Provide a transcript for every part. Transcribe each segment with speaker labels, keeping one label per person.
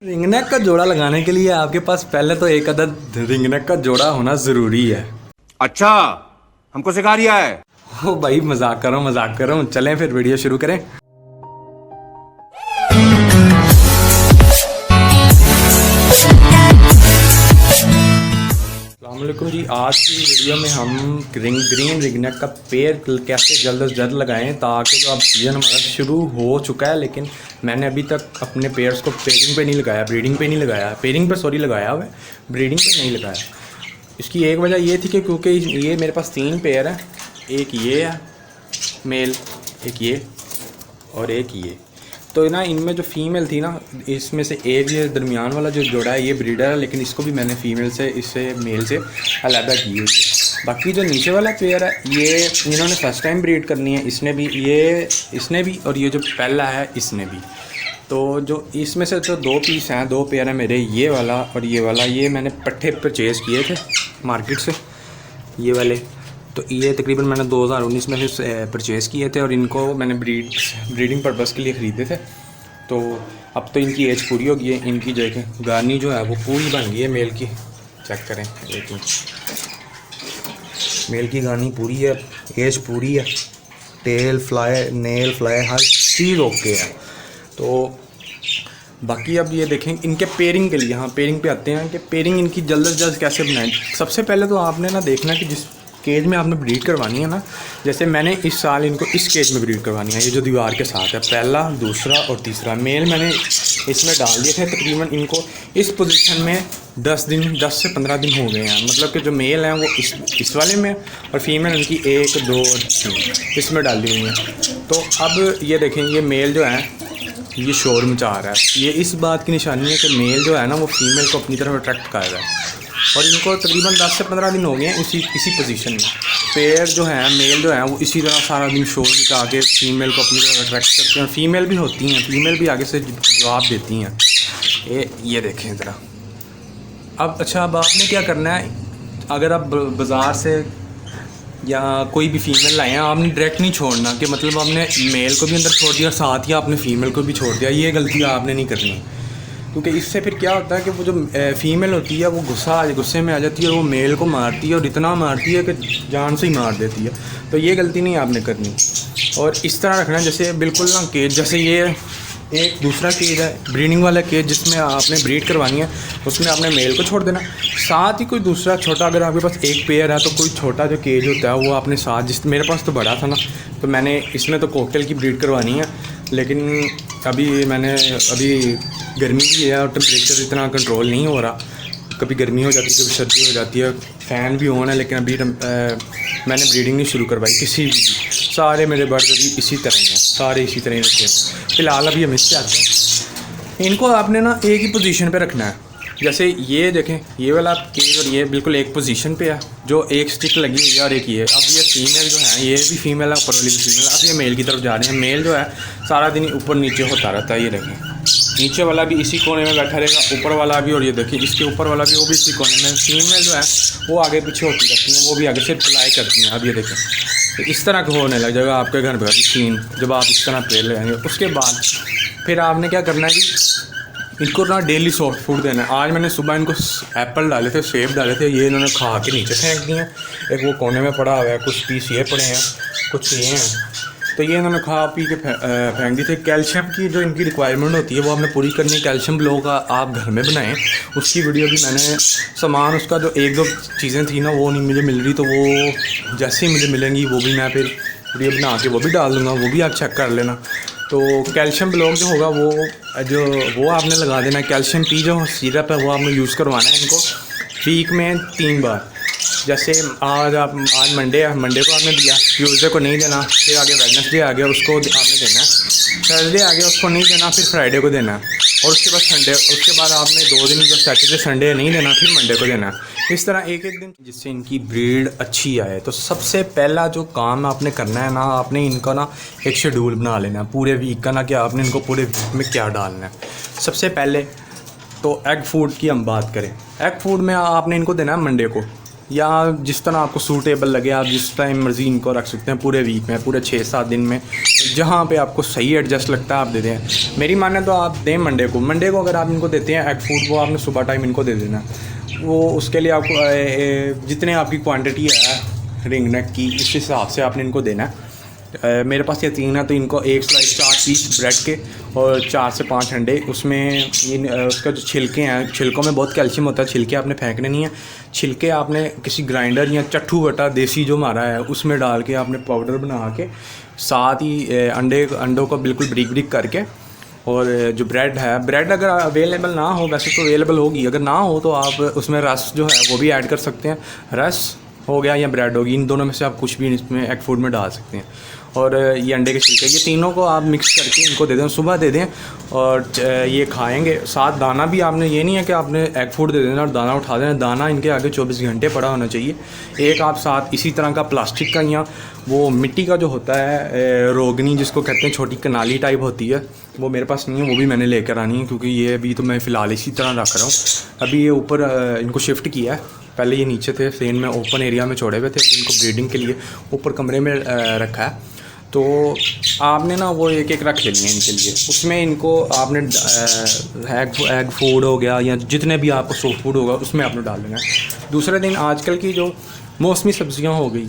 Speaker 1: Ringneck का जोड़ा लगाने के लिए आपके पास पहले तो एक अदद रिंगनेक का जोड़ा होना ज़रूरी है।
Speaker 2: अच्छा, हमको सिखा रिया है।
Speaker 1: ओ भाई मजाक कर रहा हूँ। चलें फिर वीडियो शुरू करें। अस्सलामुअलैकुम जी, आज की वीडियो में हम ग्रीन रिंगनेक का पेड़ कैसे जल्द से जल्द लगाएं ताकि जो अब सीज़न हमारा शुरू हो चुका है, लेकिन मैंने अभी तक अपने पेयर्स को पेयरिंग पे नहीं लगाया, ब्रीडिंग पे नहीं लगाया, पेयरिंग पे सॉरी लगाया हुआ है, ब्रीडिंग पे नहीं लगाया। इसकी एक वजह ये थी कि क्योंकि ये मेरे पास 3 पेयर हैं, एक ये है मेल, एक ये और एक ये। तो ना इनमें जो फ़ीमेल थी ना, इसमें से एक ये दरमियान वाला जो जोड़ा है ये ब्रीडर है, लेकिन इसको भी मैंने फ़ीमेल से इससे मेल से अलहदा की हुई है। बाकी जो नीचे वाला पेयर है ये इन्होंने फर्स्ट टाइम ब्रीड करनी है, इसने भी और ये जो पहला है इसने भी। तो जो इसमें से जो 2 पीस हैं, 2 पेयर हैं मेरे, ये वाला और ये वाला, ये मैंने पट्ठे परचेज़ किए थे मार्केट से, ये वाले। तो ये तकरीबन मैंने 2019 में से परचेज़ किए थे और इनको मैंने ब्रीडिंग पर्पज़ के लिए ख़रीदे थे। तो अब तो इनकी एज पूरी हो गई है। इनकी जो है गार्नी जो है वो पूरी बन गई है मेल की, चेक करें एक मेल की गार्नी पूरी है, एज पूरी है, टेल फ्लाई नेल फ्लाई हर चीज़ ओके है। तो बाकी अब ये देखें इनके पेयरिंग के लिए, हाँ पेयरिंग पे आते हैं कि पेयरिंग इनकी जल्द से जल्द कैसे बनाएं। सबसे पहले तो आपने ना देखना कि जिस केज में आपने ब्रीड करवानी है ना, जैसे मैंने इस साल इनको इस केज में ब्रीड करवानी है, ये जो दीवार के साथ है, पहला दूसरा और तीसरा मेल मैंने इसमें डाल दिए थे। तकरीबन इनको इस पोजीशन में 10 से 15 दिन हो गए हैं। मतलब कि जो मेल हैं वो इस वाले में और फीमेल उनकी 1 2 और 3 इसमें डाल दी हुई है। तो अब ये देखें ये मेल जो है ये शोर मचा रहा है, ये इस बात की निशानी है कि मेल जो है ना वो फीमेल को अपनी तरफ अट्रैक्ट कर रहा है। और इनको तकरीबन 10 से 15 दिन हो गए हैं इसी पोजीशन में। पेयर जो है मेल जो है वो इसी तरह सारा दिन शोर मचा के फीमेल को अपनी तरफ अट्रैक्ट करते हैं। फीमेल भी होती हैं, फीमेल भी आगे से जवाब देती हैं। ये देखें ज़रा। अब अच्छा, अब आपने क्या करना है, अगर आप बाज़ार से या कोई भी फ़ीमेल लाए हैं, आपने डायरेक्ट नहीं छोड़ना कि मतलब आपने मेल को भी अंदर छोड़ दिया साथ ही आपने फ़ीमेल को भी छोड़ दिया। ये गलती आपने नहीं करनी, क्योंकि इससे फिर क्या होता है कि वो जो फ़ीमेल होती है वो गुस्से में आ जाती है, वो मेल को मारती है और इतना मारती है कि जान से ही मार देती है। तो ये गलती नहीं आपने करनी। और इस तरह रखना जैसे बिल्कुल ना केज, जैसे ये एक दूसरा केज है ब्रीडिंग वाला केज जिसमें आपने ब्रीड करवानी है, उसमें आपने मेल को छोड़ देना। साथ ही कोई दूसरा छोटा, अगर आपके पास एक पेयर है तो कोई छोटा जो केज होता है वो आपने साथ, जिस मेरे पास तो बड़ा था ना, तो मैंने इसमें तो कॉकटेल की ब्रीड करवानी है, लेकिन अभी गर्मी भी है और टेम्परेचर इतना कंट्रोल नहीं हो रहा, कभी गर्मी हो जाती है कभी सर्दी हो जाती है, फ़ैन भी ऑन है, लेकिन अभी मैंने ब्रीडिंग नहीं शुरू करवाई किसी भी। सारे मेरे बर्ड अभी इसी तरह हैं, सारे इसी तरह ही रखे हैं। फ़िलहाल अभी हम इससे आते हैं। इनको आपने ना एक ही पोजीशन पे रखना है। जैसे ये देखें, ये वाला केज और ये बिल्कुल एक पोजीशन पे है, जो एक स्टिक लगी हुई है और एक ये। अब ये फीमेल जो है, ये भी फीमेल है, ऊपर वाली भी फीमेल। अब ये मेल की तरफ जा रहे हैं। मेल जो है सारा दिन ऊपर नीचे होता रहता है। ये देखें नीचे वाला भी इसी कोने में बैठा रहेगा, ऊपर वाला भी, और ये देखिए इसके ऊपर वाला भी, वो भी इसी कोने में। फीमेल जो है वो आगे पीछे होती रहती हैं, वो भी आगे से फ्लाई करती हैं। अब ये देखें तो इस तरह का होने लग जाएगा आपके घर पर सीन, जब आप इस तरह पेड़ लगाएंगे। उसके बाद फिर आपने क्या करना है कि इनको ना डेली सॉफ्ट फूड देना है। आज मैंने सुबह इनको एप्पल डाले थे, सेब डाले थे, ये इन्होंने खा के नीचे फेंक दिए हैं। एक वो कोने में पड़ा हुआ है, कुछ पीस ये पड़े हैं, कुछ ये हैं, तो ये इन्होंने खा पी के फेंक दी थे। कैल्शियम की जो इनकी रिक्वायरमेंट होती है वो आपने पूरी करनी है। कैल्शियम ब्लॉक आप घर में बनाएं, उसकी वीडियो भी मैंने, सामान उसका जो 1-2 चीज़ें थी ना वो नहीं मुझे मिल रही, तो वो जैसे ही मुझे मिलेंगी वो भी मैं फिर वीडियो बना के वो भी डाल दूँगा, वो भी आप चेक कर लेना। तो कैल्शियम ब्लॉक जो होगा वो आपने लगा देना। कैल्शियम की जो सिरप है वो आपने यूज़ करवाना है इनको वीक में 3 बार। जैसे आज मंडे है, मंडे को आपने दिया, ट्यूसडे को नहीं देना, फिर आगे वेडनेसडे आ गया उसको आपने देना है, थर्सडे आ गया उसको नहीं देना, फिर फ्राइडे को देना है, और उसके बाद संडे, उसके बाद आपने 2 दिन जब सैटरडे संडे नहीं देना, फिर मंडे को देना है। इस तरह एक दिन जिससे इनकी ब्रीड अच्छी आए। तो सबसे पहला जो काम आपने करना है ना, आपने इनका ना एक शेड्यूल बना लेना है पूरे वीक का, ना कि आपने इनको पूरे वीक में क्या डालना है। सबसे पहले तो एग फूड की हम बात करें, एग फूड में आपने इनको देना है मंडे को, या जिस तरह आपको सूटेबल लगे आप जिस टाइम मर्ज़ी इनको रख सकते हैं, पूरे वीक में, पूरे 6-7 दिन में, जहाँ पे आपको सही एडजस्ट लगता है आप दे दें। मेरी माने तो आप दें मंडे को अगर आप इनको देते हैं एग फूड, वो आपने सुबह टाइम इनको दे देना। वो उसके लिए आपको जितने आपकी क्वांटिटी है रिंग नेक की, इस हिसाब से आपने इनको देना है। मेरे पास ये 3 है तो इनको एक स्लाइस 4 पीस ब्रेड के और 4 से 5 अंडे, उसमें उसका जो छिलके हैं, छिलकों में बहुत कैल्शियम होता है, छिलके आपने फेंकने नहीं है। छिलके आपने किसी ग्राइंडर या चट्ठू बटा देसी जो हमारा है उसमें डाल के आपने पाउडर बना के, साथ ही अंडों को बिल्कुल ब्रिक ब्रिक करके, और जो ब्रेड है, ब्रेड अगर अवेलेबल ना हो, वैसे तो अवेलेबल होगी, अगर ना हो तो आप उसमें रस जो है वो भी ऐड कर सकते हैं। रस हो गया या ब्रेड होगी, इन दोनों में से आप कुछ भी इसमें एग फूड में डाल सकते हैं। और ये अंडे के छिलके, ये तीनों को आप मिक्स करके इनको दे दें, सुबह दे दें और ये खाएंगे। साथ दाना भी आपने, ये नहीं है कि आपने एग फूड दे देना और दाना उठा देना, दाना इनके आगे 24 घंटे पड़ा होना चाहिए। एक आप साथ इसी तरह का प्लास्टिक का या वो मिट्टी का जो होता है रोगनी जिसको कहते हैं, छोटी कनाली टाइप होती है, वो मेरे पास नहीं है, वो भी मैंने लेकर आनी है, क्योंकि ये अभी तो मैं फ़िलहाल इसी तरह रख रहा हूँ। अभी ये ऊपर इनको शिफ्ट किया है, पहले ये नीचे थे सेन में ओपन एरिया में छोड़े हुए थे, इनको ब्रीडिंग के लिए ऊपर कमरे में रखा है। तो आपने ना वो एक एक रख लेनी है इनके लिए, उसमें इनको आपने एग फूड हो गया या जितने भी आपको सॉफ्ट फूड होगा उसमें आपने डाल देना है। दूसरे दिन आजकल की जो मौसमी सब्जियां हो गई,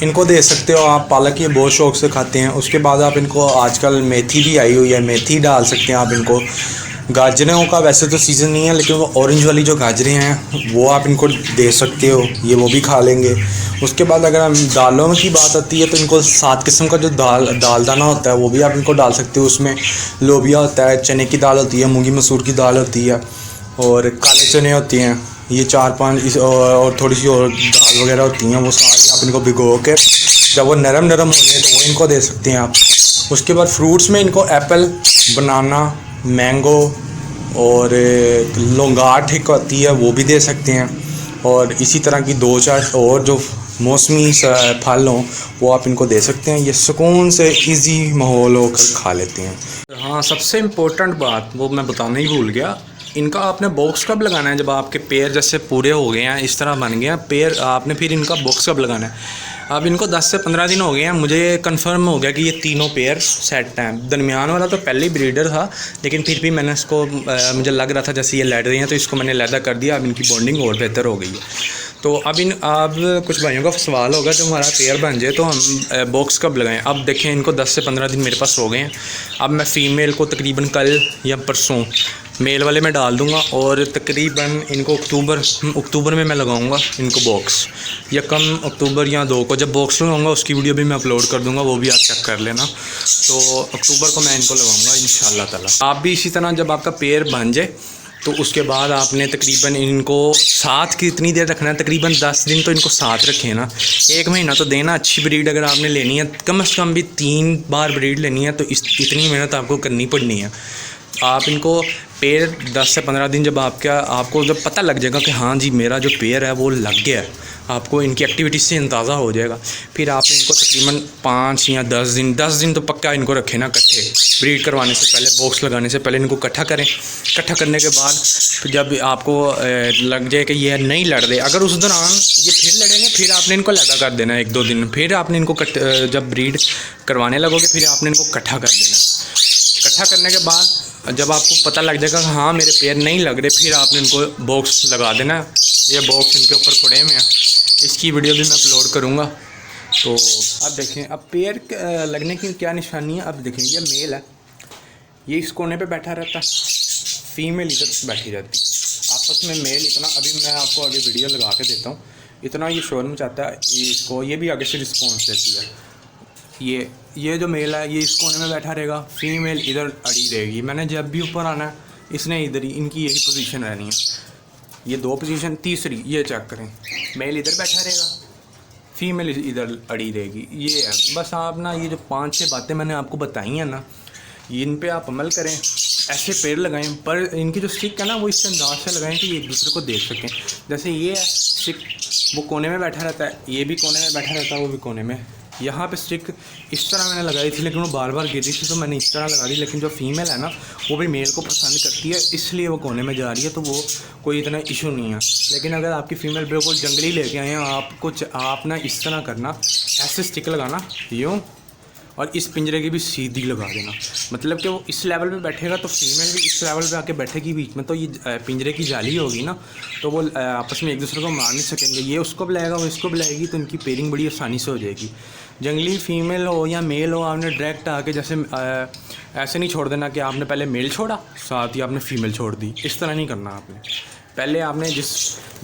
Speaker 1: इनको दे सकते हो आप। पालक ये बहुत शौक से खाते हैं। उसके बाद आप इनको, आजकल मेथी भी आई हुई है, मेथी डाल सकते हैं आप इनको। गाजरों का वैसे तो सीज़न नहीं है, लेकिन वो ऑरेंज वाली जो गाजरें हैं वो आप इनको दे सकते हो, ये वो भी खा लेंगे। उसके बाद अगर हम दालों की बात आती है तो इनको 7 किस्म का जो दाल दाना होता है वो भी आप इनको डाल सकते हो। उसमें लोबिया होता है, चने की दाल होती है, मूंगी मसूर की दाल होती है और काले चने होते हैं, ये 4-5 और थोड़ी सी और दाल वगैरह होती हैं। वो सारी आप इनको भिगो के जब वो नरम हो जाए तो वो इनको दे सकते हैं आप। उसके बाद फ्रूट्स में इनको एप्पल, बनाना, मैंगो और लौंगाट एक आती है वो भी दे सकते हैं। और इसी तरह की 2-4 और जो मौसमी फल हों वो आप इनको दे सकते हैं। ये सुकून से इजी माहौल होकर खा लेते हैं। हाँ, सबसे इम्पोर्टेंट बात वो मैं बताना ही भूल गया, इनका आपने बॉक्स कब लगाना है। जब आपके पैर जैसे पूरे हो गए हैं, इस तरह बन गए हैं पैर, आपने फिर इनका बॉक्स कब लगाना है। अब इनको 10 से 15 दिन हो गए हैं, मुझे कंफर्म हो गया कि ये तीनों पेयर सेट हैं। दरमियान वाला तो पहले ही ब्रीडर था, लेकिन फिर भी मैंने इसको मुझे लग रहा था जैसे ये लड़ रही हैं तो इसको मैंने लैदा कर दिया। अब इनकी बॉन्डिंग और बेहतर हो गई है। तो अब कुछ भाइयों का सवाल होगा जब हमारा पेयर बन जाए तो हम बॉक्स कब लगाएं। अब देखें, इनको 10 से 15 दिन मेरे पास हो गए हैं। अब मैं फ़ीमेल को तकरीबन कल या परसों मेल वाले में डाल दूंगा और तकरीबन इनको अक्टूबर में मैं लगाऊंगा इनको बॉक्स, या कम अक्टूबर या 2 को जब बॉक्स लगाऊंगा उसकी वीडियो भी मैं अपलोड कर दूंगा, वो भी आप चेक कर लेना। तो अक्टूबर को मैं इनको लगाऊंगा इंशाल्लाह ताला। आप भी इसी तरह जब आपका पेयर बन जाए तो उसके बाद आपने तकरीबन इनको साथ कितनी देर रखना है, तकरीबन 10 दिन तो इनको साथ रखें ना, 1 महीना तो देना। अच्छी ब्रीड अगर आपने लेनी है, कम से कम भी 3 बार ब्रीड लेनी है तो इतनी मेहनत आपको करनी पड़नी है। आप इनको पेयर 10 से 15 दिन जब आपको जब पता लग जाएगा कि हाँ जी मेरा जो पेयर है वो लग गया है, आपको इनकी एक्टिविटी से अंदाज़ा हो जाएगा, फिर आपने इनको तकरीबन 5 या 10 दिन तो पक्का इनको रखें ना इकट्ठे। ब्रीड करवाने से पहले, बॉक्स लगाने से पहले इनको इकट्ठा करें। इकट्ठा करने के बाद फिर जब आपको लग जाए कि ये नहीं लड़ रहे, अगर उस दौरान ये फिर लड़ेंगे फिर आपने इनको लड़ा कर देना 1-2 दिन, फिर आपने इनको जब ब्रीड करवाने लगोगे फिर आपने इनको इकट्ठा कर देना। इकट्ठा करने के बाद जब आपको पता लग जाएगा कि हाँ मेरे पैर नहीं लग रहे, फिर आपने इनको बॉक्स लगा देना। ये बॉक्स इनके ऊपर पड़े हुए हैं, इसकी वीडियो भी मैं अपलोड करूँगा। तो अब देखें, अब पैर लगने की क्या निशानी है। अब देखें, ये मेल है, ये इस कोने पे बैठा रहता, फीमेल इधर बैठी रहती, आपस में मेल इतना, अभी मैं आपको आगे वीडियो लगा के देता हूँ, इतना ये शोर मचाता है इसको, ये भी आगे से रिस्पॉन्स देती है। ये जो मेल है ये इस कोने में बैठा रहेगा, फीमेल इधर अड़ी रहेगी। मैंने जब भी ऊपर आना है इसने इधर ही, इनकी यही पोजीशन रहनी है। ये 2 पोजीशन, तीसरी ये चेक करें, मेल इधर बैठा रहेगा, फीमेल इधर अड़ी रहेगी। ये है बस। आप ना ये जो 5-6 बातें मैंने आपको बताई हैं ना, इन पे आप अमल करें, ऐसे पेड़ लगाएं, पर इनकी जो स्टिक है ना वो इस अंदाज से लगाएं कि ये एक दूसरे को देख सकें। जैसे ये है स्टिक, वो कोने में बैठा रहता है, ये भी कोने में बैठा रहता है, वो भी कोने में, यहाँ पे स्टिक इस तरह मैंने लगाई थी, लेकिन वो बार बार गिरी थी तो मैंने इस तरह लगा दी। लेकिन जो फीमेल है ना वो भी मेल को पसंद करती है, इसलिए वो कोने में जा रही है, तो वो कोई इतना इशू नहीं है। लेकिन अगर आपकी फ़ीमेल बिल्कुल जंगली लेके आए हैं, आप ना इस तरह करना, ऐसे स्टिक लगाना यूँ, और इस पिंजरे की भी सीधी लगा देना। मतलब कि वो इस लेवल पे बैठेगा तो फीमेल भी इस लेवल पे आके बैठेगी बीच में, तो ये पिंजरे की जाली होगी ना, तो वो आपस में एक दूसरे को मार नहीं सकेंगे। ये उसको बुलाएगा, वो इसको बुलाएगी, तो इनकी पेयरिंग बड़ी आसानी से हो जाएगी। जंगली फीमेल हो या मेल हो, आपने डायरेक्ट आके जैसे ऐसे नहीं छोड़ देना कि आपने पहले मेल छोड़ा साथ ही आपने फ़ीमेल छोड़ दी, इस तरह नहीं करना आपने। पहले आपने जिस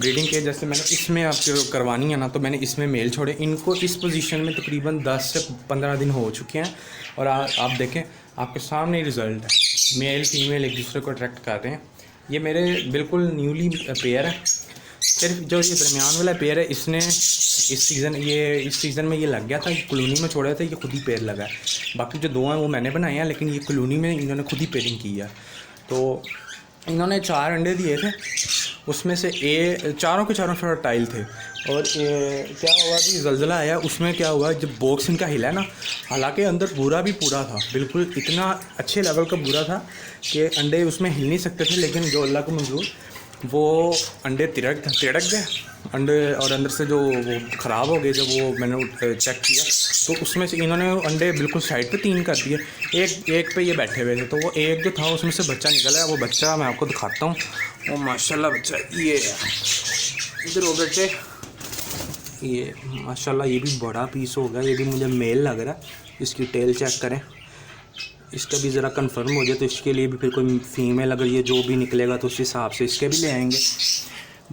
Speaker 1: ब्रीडिंग के, जैसे मैंने इसमें आपको करवानी है ना, तो मैंने इसमें मेल छोड़े। इनको इस पोजीशन में तकरीबन 10 से 15 दिन हो चुके हैं, और आप देखें आपके सामने रिज़ल्ट है। मेल फीमेल एक दूसरे को अट्रैक्ट कर रहे हैं। ये मेरे बिल्कुल न्यूली पेयर है। सिर्फ जो ये दरमियान वाला पेयर है, इसने इस सीज़न में ये लग गया था, कॉलोनी में छोड़ा था, ये खुद ही पेयर लगा है। बाकी जो दो हैं वो मैंने बनाए हैं, लेकिन ये कॉलोनी में इन्होंने खुद ही पेयरिंग की है। तो इन्होंने 4 अंडे दिए थे, उसमें से चारों के चारों फर्टाइल थे। और क्या हुआ कि ज़लज़ला आया, उसमें क्या हुआ, जब बॉक्स इनका हिला ना, हालांकि अंदर पूरा था, बिल्कुल इतना अच्छे लेवल का बुरा था कि अंडे उसमें हिल नहीं सकते थे। लेकिन जो अल्लाह को मंजूर, वो अंडे तिड़क गए अंडे, और अंदर से जो वो ख़राब हो गए। जब वो मैंने चेक किया तो उसमें से इन्होंने अंडे बिल्कुल साइड पे 3 कर दिए, एक पे ये बैठे हुए थे। तो वो एक जो था उसमें से बच्चा निकला है। वो बच्चा मैं आपको दिखाता हूँ, वो माशाल्लाह बच्चा ये है, इधर हो बेटे, ये माशाल्लाह ये भी बड़ा पीस हो गया। ये भी मुझे मेल लग रहा है। इसकी टेल चेक करें, इसका भी ज़रा कंफर्म हो जाए, तो इसके लिए भी फिर कोई फीमेल अगर ये जो भी निकलेगा तो उस हिसाब से इसके भी ले आएंगे।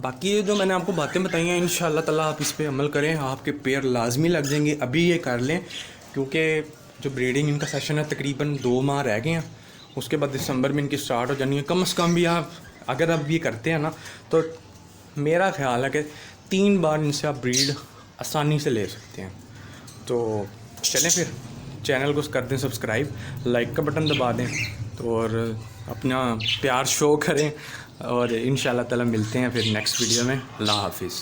Speaker 1: बाकी ये जो मैंने आपको बातें बताई हैं, इंशाल्लाह ताला आप इस पर अमल करें, आपके पेयर लाजमी लग जाएंगे। अभी ये कर लें, क्योंकि जो ब्रीडिंग इनका सेशन है तकरीबन 2 माह रह गए हैं। उसके बाद दिसंबर में इनकी स्टार्ट हो जानी है। कम से कम भी आप अगर अब ये करते हैं ना, तो मेरा ख्याल है कि 3 बार इनसे आप ब्रीड आसानी से ले सकते हैं। तो चलें फिर, चैनल को कर दें सब्सक्राइब, लाइक का बटन दबा दें, तो और अपना प्यार शो करें, और इंशाल्लाह ताला मिलते हैं फिर नेक्स्ट वीडियो में। अल्लाह हाफिज़।